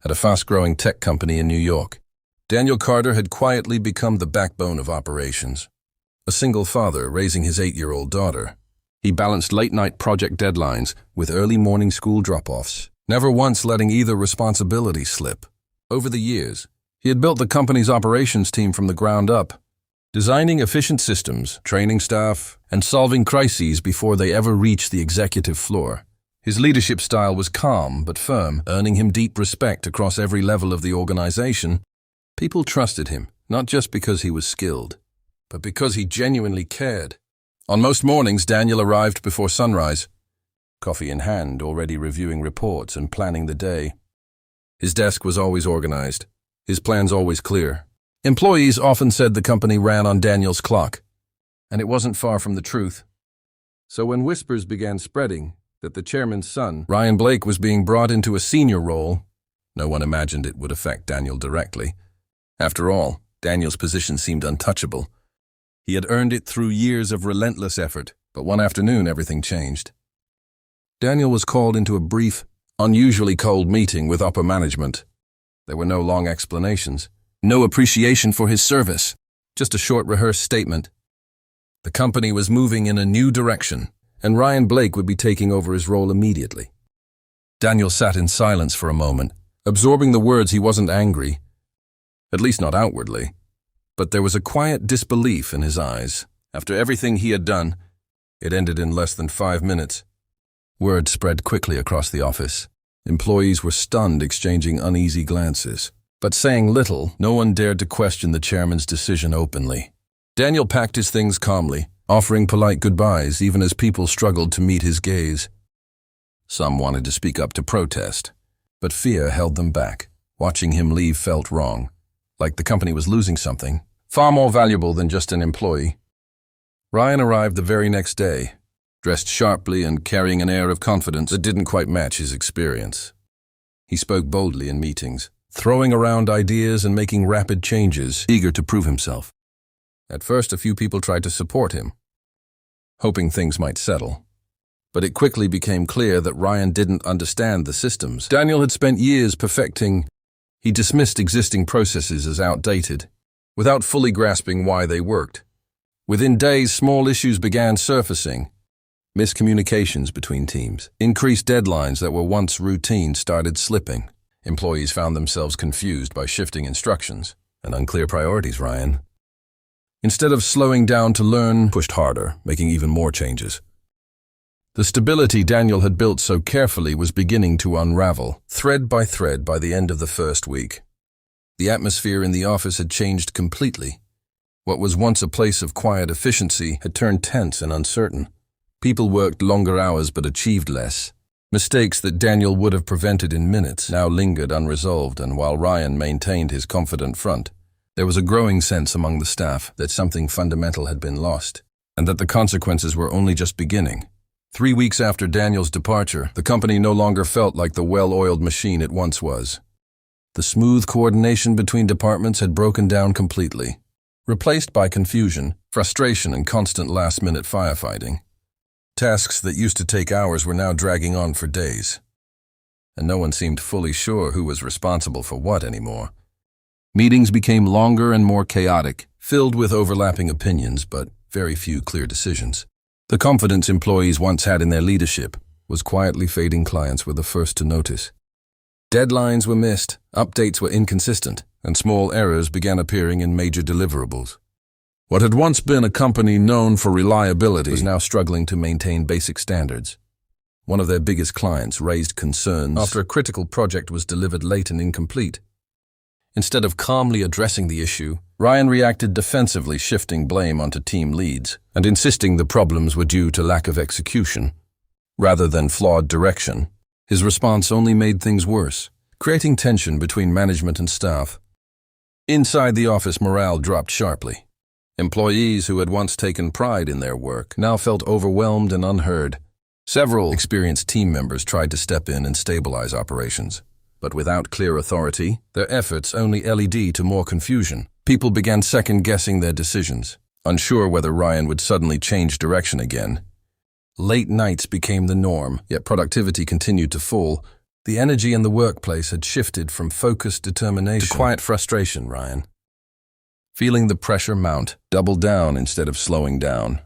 at a fast-growing tech company in New York. Daniel Carter had quietly become the backbone of operations. A single father raising his 8-year-old daughter, he balanced late-night project deadlines with early morning school drop-offs, never once letting either responsibility slip. Over the years, he had built the company's operations team from the ground up, designing efficient systems, training staff, and solving crises before they ever reached the executive floor. His leadership style was calm but firm, earning him deep respect across every level of the organization. People trusted him, not just because he was skilled, but because he genuinely cared. On most mornings, Daniel arrived before sunrise, coffee in hand, already reviewing reports and planning the day. His desk was always organized, his plans always clear. Employees often said the company ran on Daniel's clock, and it wasn't far from the truth. So when whispers began spreading that the chairman's son, Ryan Blake, was being brought into a senior role, no one imagined it would affect Daniel directly. After all, Daniel's position seemed untouchable. He had earned it through years of relentless effort, but one afternoon everything changed. Daniel was called into a brief, unusually cold meeting with upper management. There were no long explanations, no appreciation for his service, just a short rehearsed statement. The company was moving in a new direction, and Ryan Blake would be taking over his role immediately. Daniel sat in silence for a moment, absorbing the words. He wasn't angry, at least not outwardly, but there was a quiet disbelief in his eyes. After everything he had done, it ended in less than 5 minutes. Word spread quickly across the office. Employees were stunned, exchanging uneasy glances. But saying little, no one dared to question the chairman's decision openly. Daniel packed his things calmly, offering polite goodbyes even as people struggled to meet his gaze. Some wanted to speak up to protest, but fear held them back. Watching him leave felt wrong, like the company was losing something, far more valuable than just an employee. Ryan arrived the very next day, dressed sharply and carrying an air of confidence that didn't quite match his experience. He spoke boldly in meetings, throwing around ideas and making rapid changes, eager to prove himself. At first, a few people tried to support him, hoping things might settle. But it quickly became clear that Ryan didn't understand the systems Daniel had spent years perfecting. He dismissed existing processes as outdated, without fully grasping why they worked. Within days, small issues began surfacing. Miscommunications between teams, increased deadlines that were once routine started slipping. Employees found themselves confused by shifting instructions and unclear priorities. Ryan, instead of slowing down to learn, pushed harder, making even more changes. The stability Daniel had built so carefully was beginning to unravel, thread by thread, by the end of the first week. The atmosphere in the office had changed completely. What was once a place of quiet efficiency had turned tense and uncertain. People worked longer hours but achieved less. Mistakes that Daniel would have prevented in minutes now lingered unresolved, and while Ryan maintained his confident front, there was a growing sense among the staff that something fundamental had been lost, and that the consequences were only just beginning. 3 weeks after Daniel's departure, the company no longer felt like the well-oiled machine it once was. The smooth coordination between departments had broken down completely, replaced by confusion, frustration, and constant last-minute firefighting. Tasks that used to take hours were now dragging on for days, and no one seemed fully sure who was responsible for what anymore. Meetings became longer and more chaotic, filled with overlapping opinions but very few clear decisions. The confidence employees once had in their leadership was quietly fading. Clients were the first to notice. Deadlines were missed, updates were inconsistent, and small errors began appearing in major deliverables. What had once been a company known for reliability was now struggling to maintain basic standards. One of their biggest clients raised concerns after a critical project was delivered late and incomplete. Instead of calmly addressing the issue, Ryan reacted defensively, shifting blame onto team leads and insisting the problems were due to lack of execution, rather than flawed direction. His response only made things worse, creating tension between management and staff. Inside the office, morale dropped sharply. Employees who had once taken pride in their work now felt overwhelmed and unheard. Several experienced team members tried to step in and stabilize operations, but without clear authority, their efforts only led to more confusion. People began second-guessing their decisions, unsure whether Ryan would suddenly change direction again. Late nights became the norm, yet productivity continued to fall. The energy in the workplace had shifted from focused determination to quiet frustration, Ryan. Feeling the pressure mount, doubled down instead of slowing down.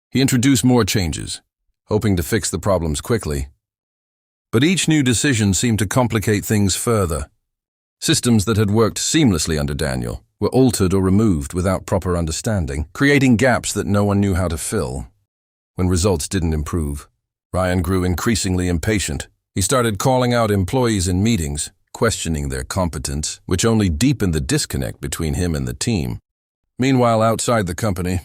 He introduced more changes, hoping to fix the problems quickly. But each new decision seemed to complicate things further. Systems that had worked seamlessly under Daniel were altered or removed without proper understanding, creating gaps that no one knew how to fill. When results didn't improve, Ryan grew increasingly impatient. He started calling out employees in meetings, questioning their competence, which only deepened the disconnect between him and the team. Meanwhile, outside the company,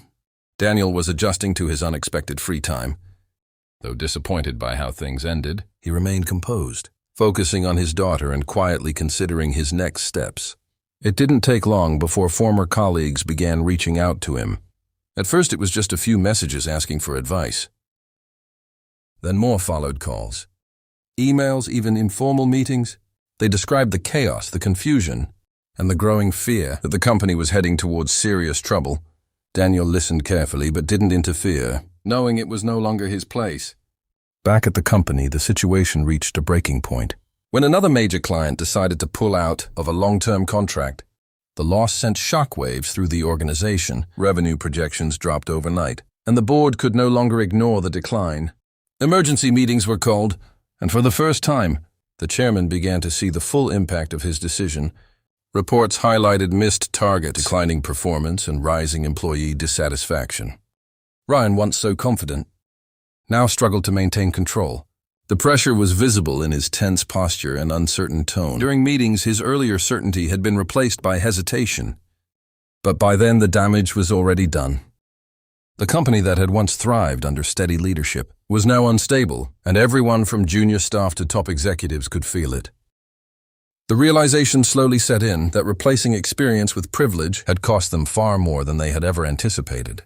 Daniel was adjusting to his unexpected free time. Though disappointed by how things ended, he remained composed, focusing on his daughter and quietly considering his next steps. It didn't take long before former colleagues began reaching out to him. At first it was just a few messages asking for advice. Then more followed calls. Emails, even informal meetings. They described the chaos, the confusion, and the growing fear that the company was heading towards serious trouble. Daniel listened carefully but didn't interfere, knowing it was no longer his place. Back at the company, the situation reached a breaking point. When another major client decided to pull out of a long-term contract, the loss sent shockwaves through the organization. Revenue projections dropped overnight, and the board could no longer ignore the decline. Emergency meetings were called, and for the first time, the chairman began to see the full impact of his decision. Reports highlighted missed targets, declining performance, and rising employee dissatisfaction. Ryan, once so confident, now struggled to maintain control. The pressure was visible in his tense posture and uncertain tone. During meetings, his earlier certainty had been replaced by hesitation. But by then, the damage was already done. The company that had once thrived under steady leadership was now unstable, and everyone from junior staff to top executives could feel it. The realization slowly set in that replacing experience with privilege had cost them far more than they had ever anticipated.